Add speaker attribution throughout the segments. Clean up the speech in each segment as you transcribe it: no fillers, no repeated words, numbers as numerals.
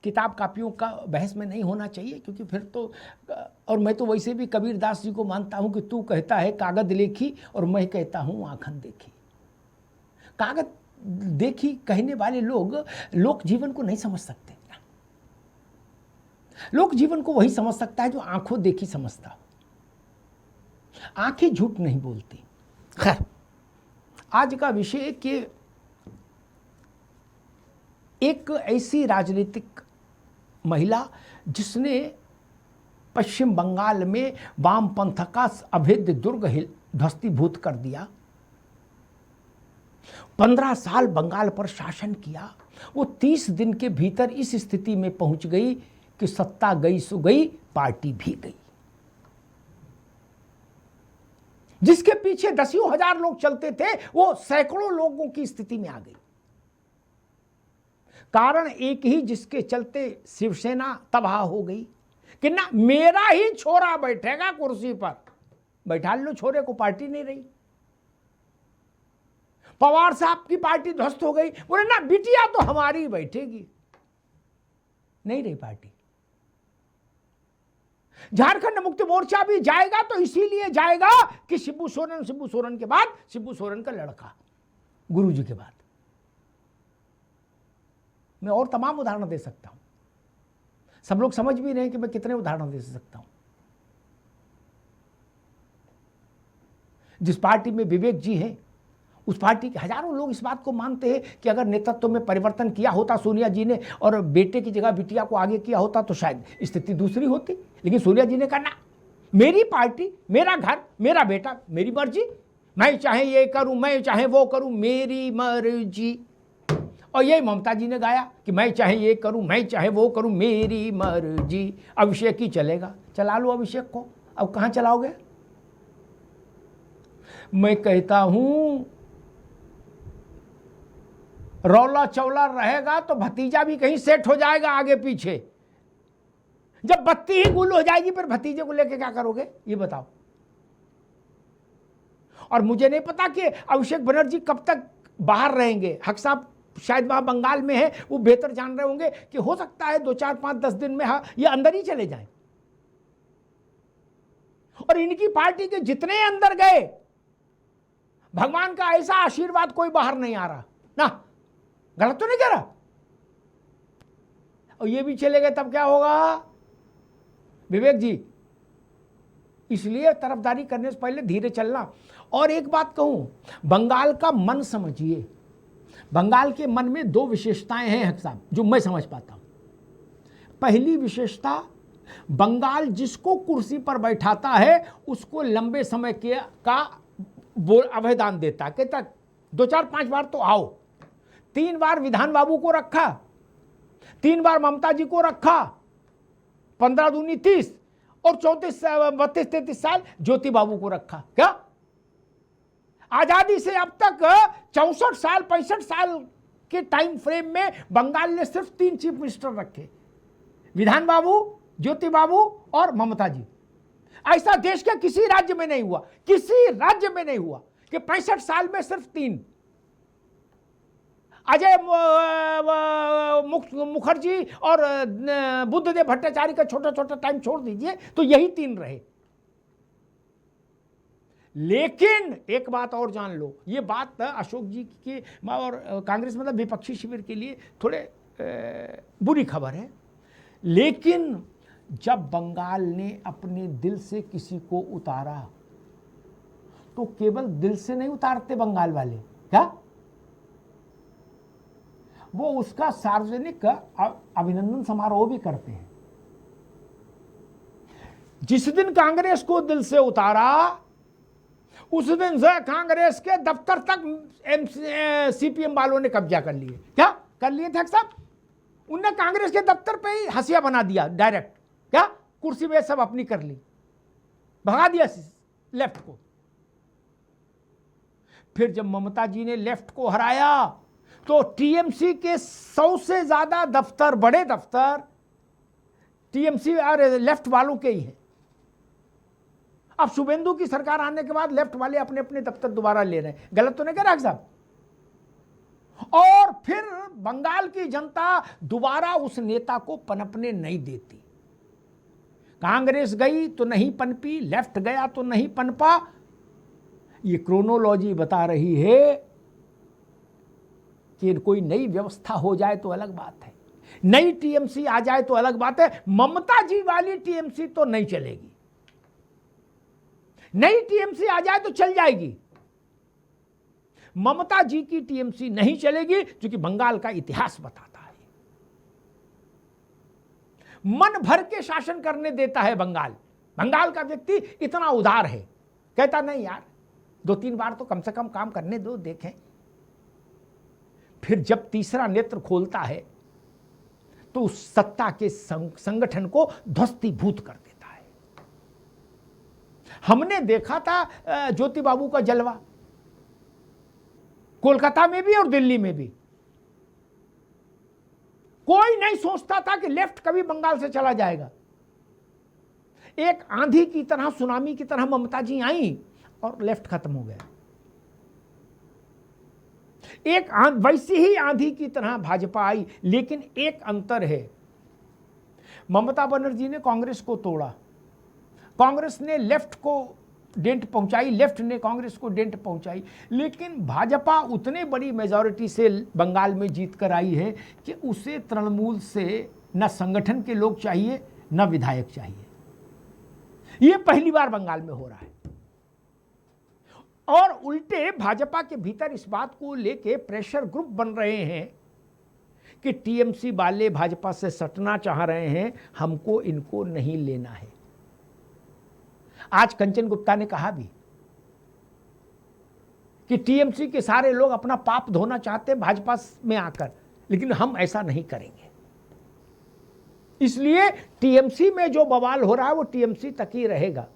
Speaker 1: किताब कापियों का बहस में नहीं होना चाहिए, क्योंकि फिर तो, और मैं तो वैसे भी कबीरदास जी को मानता हूं कि तू कहता है कागज लेखी और मैं कहता हूं आंखन देखी। कागज देखी कहने वाले लोग लोक जीवन को नहीं समझ सकते। लोक जीवन को वही समझ सकता है जो आंखों देखी समझता हो। आंखें झूठ नहीं बोलती। खैर, आज का विषय कि एक ऐसी राजनीतिक महिला जिसने पश्चिम बंगाल में वामपंथ का अभेद्य दुर्ग ध्वस्तीभूत कर दिया, 15 साल बंगाल पर शासन किया, वो 30 दिन के भीतर इस स्थिति में पहुंच गई कि सत्ता गई सो गई, पार्टी भी गई। जिसके पीछे दसियों हजार लोग चलते थे वो सैकड़ों लोगों की स्थिति में आ गई। कारण एक ही, जिसके चलते शिवसेना तबाह हो गई कि ना मेरा ही छोरा बैठेगा कुर्सी पर। बैठा लो छोरे को, पार्टी नहीं रही। पवार साहब की पार्टी ध्वस्त हो गई, बोले ना बिटिया तो हमारी बैठेगी। नहीं रही पार्टी। झारखंड मुक्ति मोर्चा भी जाएगा तो इसीलिए जाएगा कि शिबू सोरेन के बाद शिबू सोरेन का लड़का, गुरुजी के बाद। मैं और तमाम उदाहरण दे सकता हूं, सब लोग समझ भी रहे हैं कि मैं कितने उदाहरण दे सकता हूं। जिस पार्टी में विवेक जी हैं, उस पार्टी के हजारों लोग इस बात को मानते हैं कि अगर नेतृत्व में परिवर्तन किया होता सोनिया जी ने और बेटे की जगह बिटिया को आगे किया होता तो शायद स्थिति दूसरी होती। लेकिन सोनिया जी ने कहा ना, मेरी पार्टी, मेरा घर, मेरा बेटा, मेरी मर्जी, मैं चाहे ये करूं, मैं चाहे वो करूं, मेरी मर्जी। और यही ममता जी ने गाया कि मैं चाहे ये करूं, मैं चाहे वो करूं, मेरी मर्जी। अभिषेक ही चलेगा, चला लो अभिषेक को। अब कहां चलाओगे? मैं कहता हूं रौला चौला रहेगा तो भतीजा भी कहीं सेट हो जाएगा आगे पीछे। जब बत्ती ही गुल हो जाएगी फिर भतीजे को लेके क्या करोगे, ये बताओ। और मुझे नहीं पता कि अभिषेक बनर्जी कब तक बाहर रहेंगे। हक साहब शायद वहां बंगाल में है, वो बेहतर जान रहे होंगे कि हो सकता है 2, 4, 5, 10 दिन में ये अंदर ही चले जाएं। और इनकी पार्टी के जितने अंदर गए, भगवान का ऐसा आशीर्वाद कोई बाहर नहीं आ रहा ना। गलत तो नहीं कह रहा? और ये भी चले गए तब क्या होगा विवेक जी? इसलिए तरफदारी करने से पहले धीरे चलना। और एक बात कहूं, बंगाल का मन समझिए। बंगाल के मन में 2 विशेषताएं हैं हक साहब, जो मैं समझ पाता हूं। पहली विशेषता, बंगाल जिसको कुर्सी पर बैठाता है उसको लंबे समय का अभयदान देता। कहता 2, 4, 5 बार तो आओ। 3 बार विधान बाबू को रखा, 3 बार ममता जी को रखा, 15 दूनी 30, और 32, 33 साल ज्योति बाबू को रखा। क्या आजादी से अब तक 64 साल 65 साल के टाइम फ्रेम में बंगाल ने सिर्फ 3 चीफ मिनिस्टर रखे, विधान बाबू, ज्योति बाबू और ममता जी। ऐसा देश के किसी राज्य में नहीं हुआ, किसी राज्य में नहीं हुआ कि 65 साल में सिर्फ 3। अजय मुखर्जी और बुद्धदेव भट्टाचार्य का छोटा छोटा टाइम छोड़ दीजिए तो यही 3 रहे। लेकिन एक बात और जान लो, ये बात अशोक जी की और कांग्रेस मतलब विपक्षी शिविर के लिए थोड़े बुरी खबर है। लेकिन जब बंगाल ने अपने दिल से किसी को उतारा तो केवल दिल से नहीं उतारते बंगाल वाले, क्या वो उसका सार्वजनिक अभिनंदन समारोह भी करते हैं। जिस दिन कांग्रेस को दिल से उतारा उस दिन से कांग्रेस के दफ्तर तक सीपीएम वालों ने कब्जा कर लिए। क्या कर लिए थे साहब? उनने कांग्रेस के दफ्तर पे ही हंसिया बना दिया डायरेक्ट। क्या कुर्सी वे सब अपनी कर ली, भगा दिया लेफ्ट को। फिर जब ममता जी ने लेफ्ट को हराया तो टीएमसी के 100 से ज्यादा दफ्तर, बड़े दफ्तर टीएमसी और लेफ्ट वालों के ही हैं। अब शुभेंदु की सरकार आने के बाद लेफ्ट वाले अपने अपने दफ्तर दोबारा ले रहे हैं। गलत तो नहीं कह रहा साहब? और फिर बंगाल की जनता दोबारा उस नेता को पनपने नहीं देती। कांग्रेस गई तो नहीं पनपी, लेफ्ट गया तो नहीं पनपा। ये क्रोनोलॉजी बता रही है कि कोई नई व्यवस्था हो जाए तो अलग बात है, नई टीएमसी आ जाए तो अलग बात है। ममता जी वाली टीएमसी तो नहीं चलेगी। नई टीएमसी आ जाए तो चल जाएगी, ममता जी की टीएमसी नहीं चलेगी, क्योंकि बंगाल का इतिहास बताता है मन भर के शासन करने देता है बंगाल। बंगाल का व्यक्ति इतना उदार है, कहता नहीं यार 2-3 बार तो कम से कम काम करने दो, देखें। फिर जब तीसरा नेत्र खोलता है तो उस सत्ता के संगठन को ध्वस्तीभूत कर देता है। हमने देखा था ज्योति बाबू का जलवा, कोलकाता में भी और दिल्ली में भी। कोई नहीं सोचता था कि लेफ्ट कभी बंगाल से चला जाएगा। एक आंधी की तरह, सुनामी की तरह ममता जी आई और लेफ्ट खत्म हो गया। एक वैसी ही आंधी की तरह भाजपा आई, लेकिन एक अंतर है, ममता बनर्जी ने कांग्रेस को तोड़ा, कांग्रेस ने लेफ्ट को डेंट पहुंचाई, लेफ्ट ने कांग्रेस को डेंट पहुंचाई, लेकिन भाजपा उतने बड़ी मेजॉरिटी से बंगाल में जीत कर आई है कि उसे तृणमूल से न संगठन के लोग चाहिए न विधायक चाहिए। यह पहली बार बंगाल में हो रहा है। और उल्टे भाजपा के भीतर इस बात को लेके प्रेशर ग्रुप बन रहे हैं कि टीएमसी वाले भाजपा से सटना चाह रहे हैं, हमको इनको नहीं लेना है। आज कंचन गुप्ता ने कहा भी कि टीएमसी के सारे लोग अपना पाप धोना चाहते हैं भाजपा में आकर, लेकिन हम ऐसा नहीं करेंगे। इसलिए टीएमसी में जो बवाल हो रहा है वो टीएमसी तक ही रहेगा।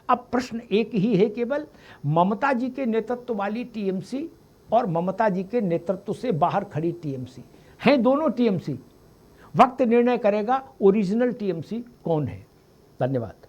Speaker 1: अब प्रश्न एक ही है केवल, ममता जी के नेतृत्व वाली टीएमसी और ममता जी के नेतृत्व से बाहर खड़ी टीएमसी हैं, दोनों टीएमसी। वक्त निर्णय करेगा ओरिजिनल टीएमसी कौन है। धन्यवाद।